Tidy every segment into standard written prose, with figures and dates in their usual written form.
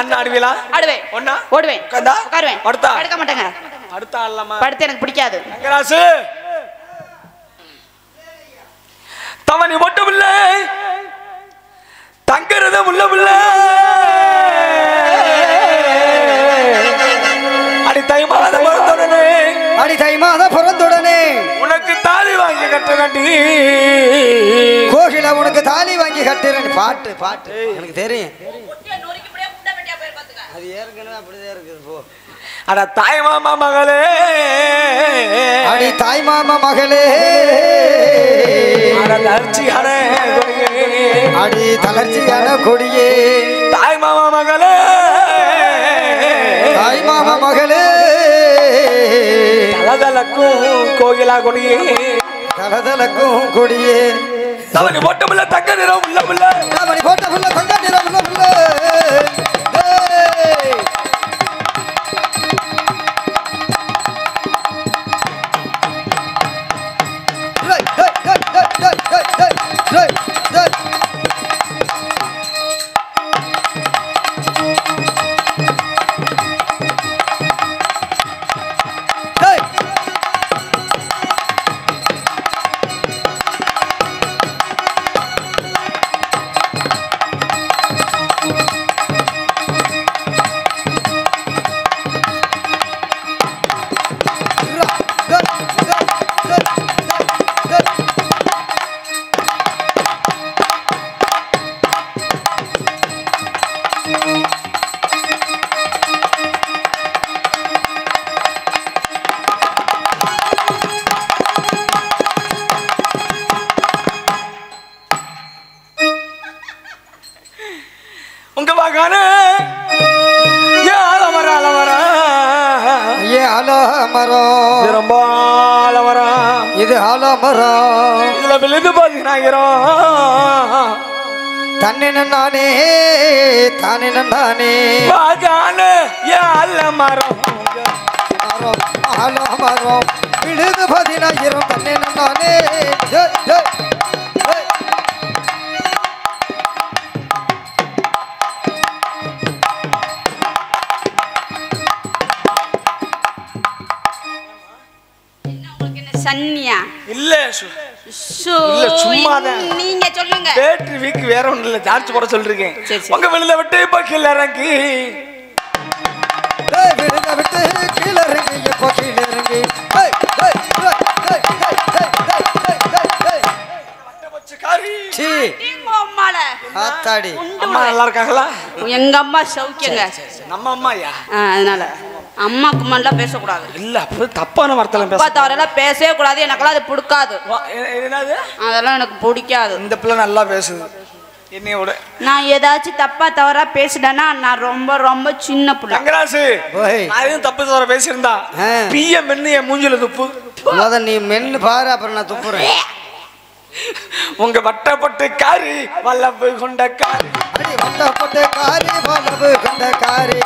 அண்ணா ஆடுவீங்களா? ஆடுவேன். ஒண்ணா ஓடுவேன். உட்கார்ந்தா உட்காருவேன். படுத்தா படுக்க மாட்டேங்க. படுத்தா இல்லம்மா படுத்து எனக்கு பிடிக்காது. தங்கராசு தவணி மட்டும் இல்ல தங்கறத முள்ள முள்ள அடி தை மாத பிறந்துடனே அடி தை மாத பிறந்துடனே உனக்கு தாலி வாங்கி கட்ட வேண்டி கோகில உனக்கு தாலி வாங்கி கட்டுறேன். பாட்டு பாட்டு எனக்கு தெரியும். அது ஏற்கனவே அப்படிதான் இருக்குது. போ அட தாய் மாமா மகளே அடி தாய் மாமா மகளே தளர்ச்சியான அடி தளர்ச்சியான கொடியே தாய் மாமா மகளே தாய் மாமா மகளே தலதலக்கும் கோகிலா கொடியே தலதலக்கும் கொடியே தவணி போட்டமுள்ள தங்க நிறம் உள்ள உள்ள தவணி போட்டமுள்ள தங்க நிறம் உள்ள உள்ள உங்க மகனே ஆலமரம் ரொம்ப ஆலமரம் இது ஆலமரம் இதுல விழுது பாத்தீங்கன்னாயிரம் தன்னின நானே தானின நானே மகனே ஆலமரம் ஆலமரம் விழுது 10,000 தன்னின நானே சன்னியா இல்ல இல்ல சும்மாதான் நீங்க சொல்லுங்க. பேட்டரி வீக் வேற ஒண்ணு இல்ல சார்ஜ் போட சொல்லிருக்கேன். உங்க வெளியில விட்டு இப்ப கீழ இறங்கி விழுத விட்டு கீழ இறங்கி இப்போ கீழ இறங்கி அம்மா நல்லா இருக்காங்களா? எங்க அம்மா சௌக்கியங்க. நம்ம அம்மாயா? அதனால அம்மா கும்மான்லாம் பேசக்கூடாது. இல்ல அப்ப தப்பான வார்த்தைலாம் அப்பா தவறெல்லாம் பேசவே கூடாது. எனக்கெல்லாம் அது பிடிக்காது. என்னது? அதெல்லாம் எனக்கு பிடிக்காது. இந்த பிள்ளை நல்லா பேசுது என்னையோட. நான் ஏதாச்சும் தப்பா தவறா பேசிட்டேன்னா நான் ரொம்ப ரொம்ப சின்ன பிள்ளை. தங்கராசு நான் தப்பு தவற பேசியிருந்தா பிய மென்னு என் மூஞ்சில துப்பு. முத நீ மென்னு பாரு அப்புறம் நான் துப்புறேன். உங்க வட்டப்பட்டு காரி வல்லபு கொண்ட காரி வட்டப்பட்டு காரி வல்லபு கொண்ட காரி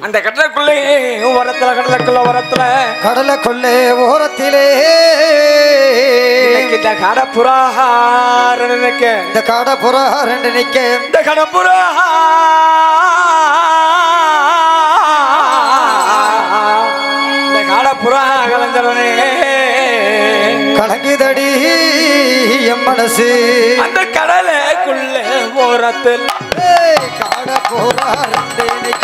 அந்த கடலுக்குள்ளே ஓரத்துல கடலுக்குள்ள ஓரத்துல கடலுக்குள்ளே ஓரத்திலே இந்த கடப்புறா ரெண்டு நிக்க இந்த கடப்புறா ரெண்டு நிக்க இந்த கடப்புறா இந்த கடப்புறா கலஞ்சரனே கலங்குதடி என் மனசு அந்த கடலுக்குள்ள ஓரத்தில் கடப்புறா ரெண்டு நிக்க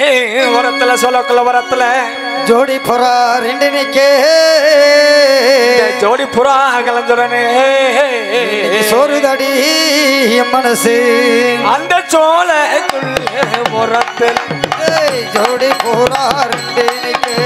வரத்துல சொல்லக்குள்ள வரத்துல ஜோடி புறா ரெண்டு நிக்கே ஜோடி புறா கலந்துடனே சோறுதடி என் மனசு அந்த சோலைக்குள்ள முறத்தில் ஜோடி புறா ரெண்டு நிக்கே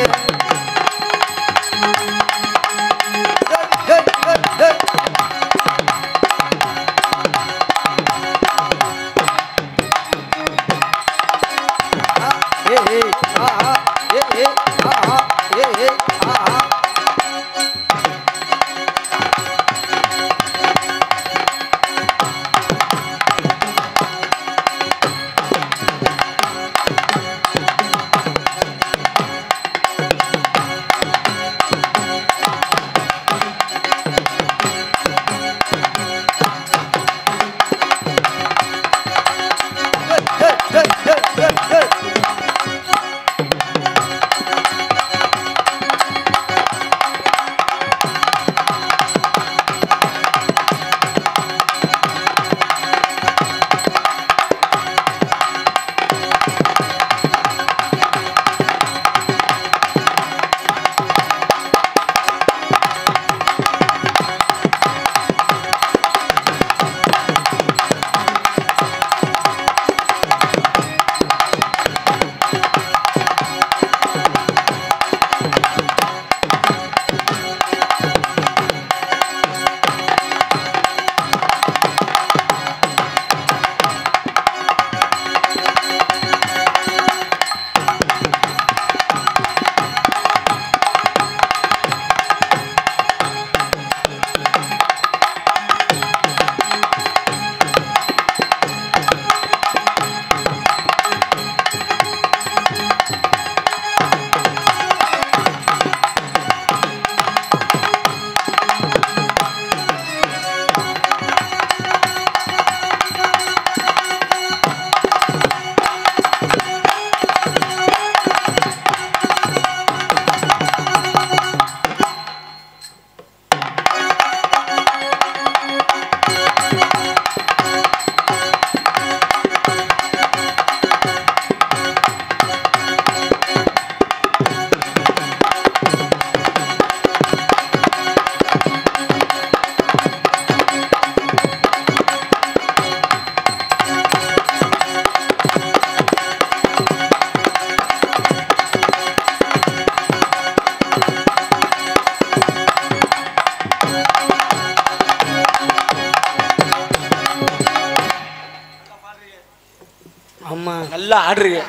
நல்லா ஆடுறீங்க.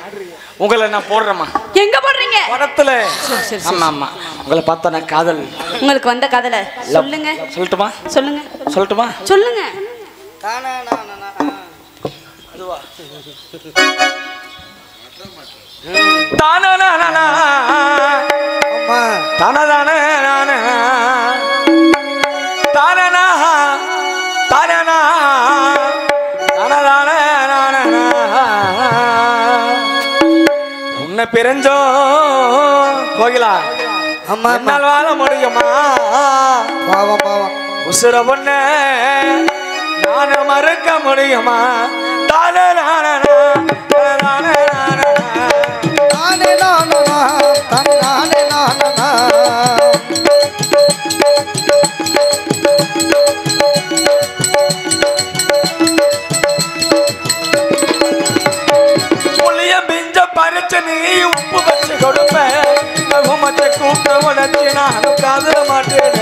உங்களை நான் போடுறேம்மா. எங்க போடுறீங்க? படத்துல. ஆமா ஆமா. உங்களை பார்த்தா நான் காதல். உங்களுக்கு வந்த காதல சொல்லுங்க. சொல்லட்டுமா? சொல்லுங்க. சொல்லட்டுமா? சொல்லுங்க. அதுவா? தானா அம்மா. தானா தானா தானா தானா தானா உன்னை பிரிஞ்சோ கோகிலா என்னால் வாழ முடியுமா? பாவம் பாவம் உசுர பொண்ண நான மறுக்க முடியுமா? தானே நானே நானே நானே நானே நானே நீ உப்பு வச்சு கொடுப்பேன் மச்ச கூப்பிட்டு உடச்சு நானும் காதல மாட்டேன்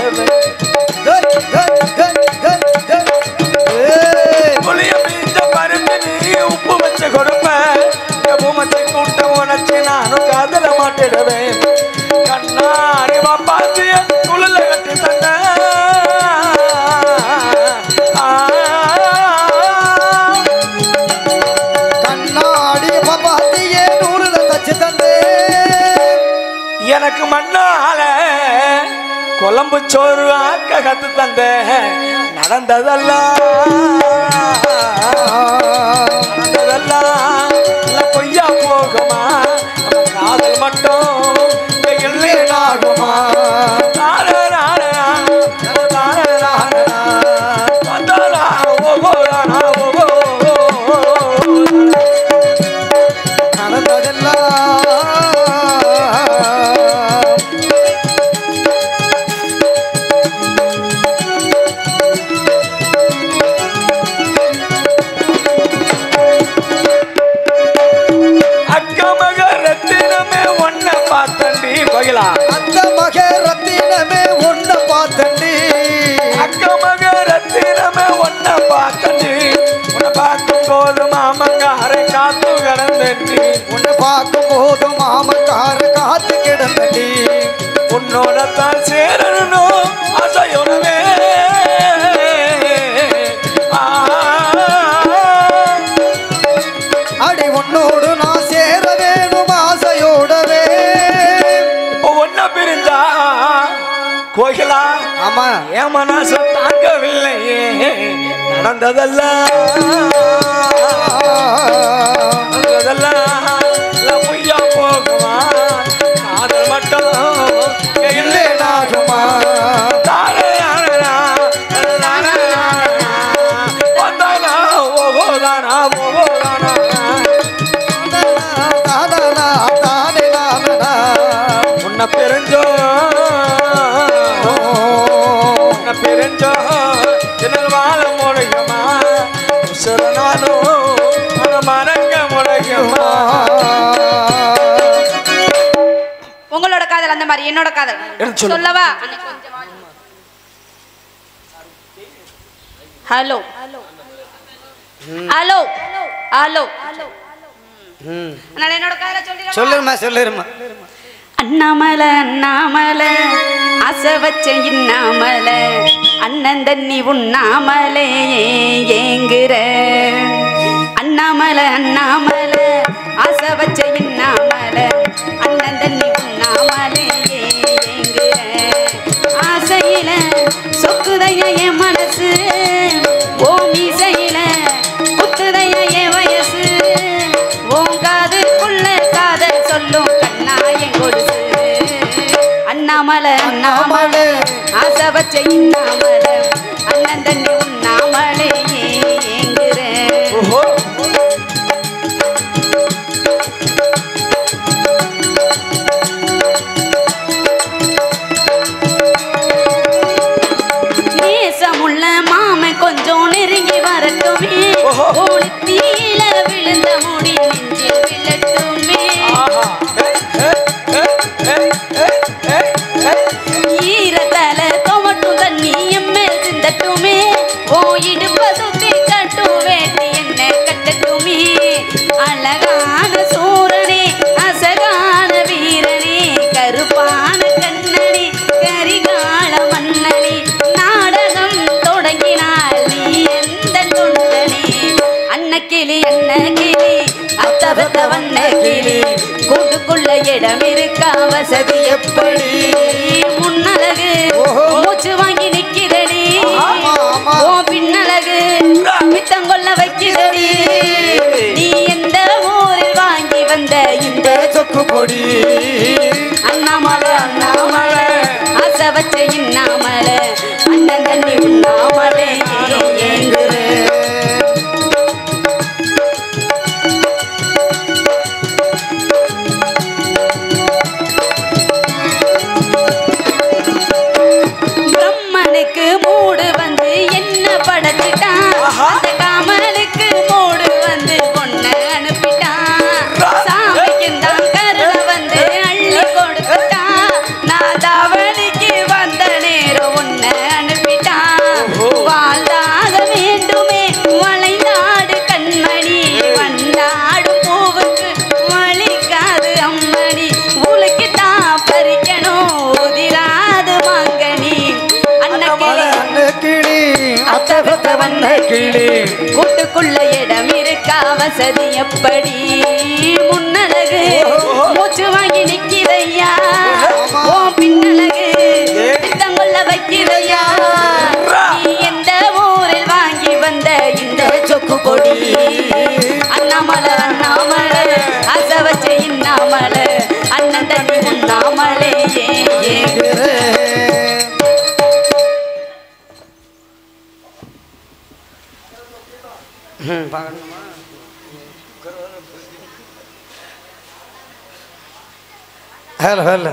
புளிய பீஞ்ச பருத்து நீ உப்பு வச்சு கொடுப்பேன் மச்ச கூப்பிட்டு உடச்சு நானும் காதல மாட்டிடுவேன் கண்ணாடி பாப்பாத்திய குளில கட்டி தந்த எனக்கு மண்ணால குழம்பு சோறு ஆக்க கத்து தந்த நடந்ததெல்லாம் பொய்யா போகுமா? காதல் மட்டும் ஆகுமா? நடந்ததெல்லாம் கோகிலா அந்த மக ரத்தினமே ஒன்ன பார்த்தண்டி அக்க மக ரத்தினமே ஒன்ன பார்த்தண்டி உன்னை பார்க்கும் போது மாமங்காரை காத்து கிடந்தண்டி உன்னை பார்க்கும் போது மாமக்கார காத்து கிடந்தண்டி உன்னோட தான் சேரணும் அசையுடவே அடி உன்னோடு நான் சேர வேணும் ஆசையோடவே ஒன்ன பிரிஞ்சா கோகிலா ஆமா என் மனசு தாங்கவில்லையே நடந்ததெல்லாம் பொய்யா போகுமா காதல் மட்டும் இல்லை நாகுமா உன்னை பெருஞ்சோ தினல் வாழ முடியுமா நானும் மறக்க முடியுமா உங்களோட காதல் அந்த மாதிரி என்னோட காதல் சொல்லவா ஹலோ ஹலோ ஹலோ என்னோட காதல சொல்லுமா சொல்லுமா அண்ணாமலை அண்ணாமலை ஆசை வச்ச இன்னாமலை அண்ணன் தண்ணி உண்ணாமலே ஏங்குற அண்ணாமலை அண்ணாமலை ஆசை வச்ச இன்னாமலை அண்ணன் தண்ணி உண்ணாமலே ஏங்குற ஆசையில சொக்குதைய என் மனசு ஓ மீசையில குத்துதைய என் வயசு ஓன் காதுக்குள்ள காதல் சொல்லும் கண்ணா என் கொடுசு அண்ணாமலை அண்ணாமலை ஆசை வச்ச இன்னாமலை அண்ணன் தண்ணி உண்ணாமலே ஏங்குற நேசமுள்ள மாமன் கொஞ்சம் நெருங்கி வரட்டுமே தீல விழுந்த முடி நெஞ்சில் விழட்டுமே ஈரத்தல தொமட்டும் தண்ணி எம்மேல் சிந்தட்டுமே ஓ இடுப்ப சுத்தி கட்டும் வேட்டி என்ன கட்டட்டுமே அழகான சூரனே அசகான வீரனே கருப்பான கண்ணனே கரிகால மன்னனே நாடகம் தொடங்கினால் நீ எந்த தொண்டனே அன்னக்கிளி அத்தபத்த வண்ண கிளி கூட்டுக்குள்ள இடம் இருக்கா வசதி எப்படி முன்னழகு மூச்சு வாங்கி நிக்கிறடி ஓ பின்னழகு மித்தங்கொள்ள வைக்கிறடி நீ எந்த ஊரில் வாங்கி வந்த இந்த சொக்கு பொடி அண்ணாமலை அண்ணாமலை ஆசை வச்ச இன்னாமலை அண்ணன் தண்ணி உண்ணாமலே ஏங்குற மூடு வந்து என்ன படைச்சிட்டான் அந்த காமனுக்கு மூடு வந்து பொண்ண அனுப்பிட்டான் சாமிக்கு தான் கருணை வந்து அள்ளி கொடுத்துட்டான் நான் தாவணிக்கு வந்த நேரம் உன்ன அனுப்பிட்டான் வாழ்ந்தாக வேண்டுமே வளைநாடு கண்மணி வந்தாடும் பூவுக்கு வலிக்காது அம்மணி உலக்கு தான் பறிக்கணும் உதிராது மாங்கனி கூட்டுக்குள்ள இடம் இருக்கா வசதி எப்படி முன்னழகு மூச்சு வாங்கி நிக்கிறையா ஓ பின்னழகு தங்கொள்ள வைக்கிறையா நீ எந்த ஊரில் வாங்கி வந்த இந்த சொக்கு பொடி அண்ணாமலை அண்ணாமலை ஆசை வச்ச இன்னாமலை அண்ணன் தண்ணி உண்ணாமலே हेलो हेलो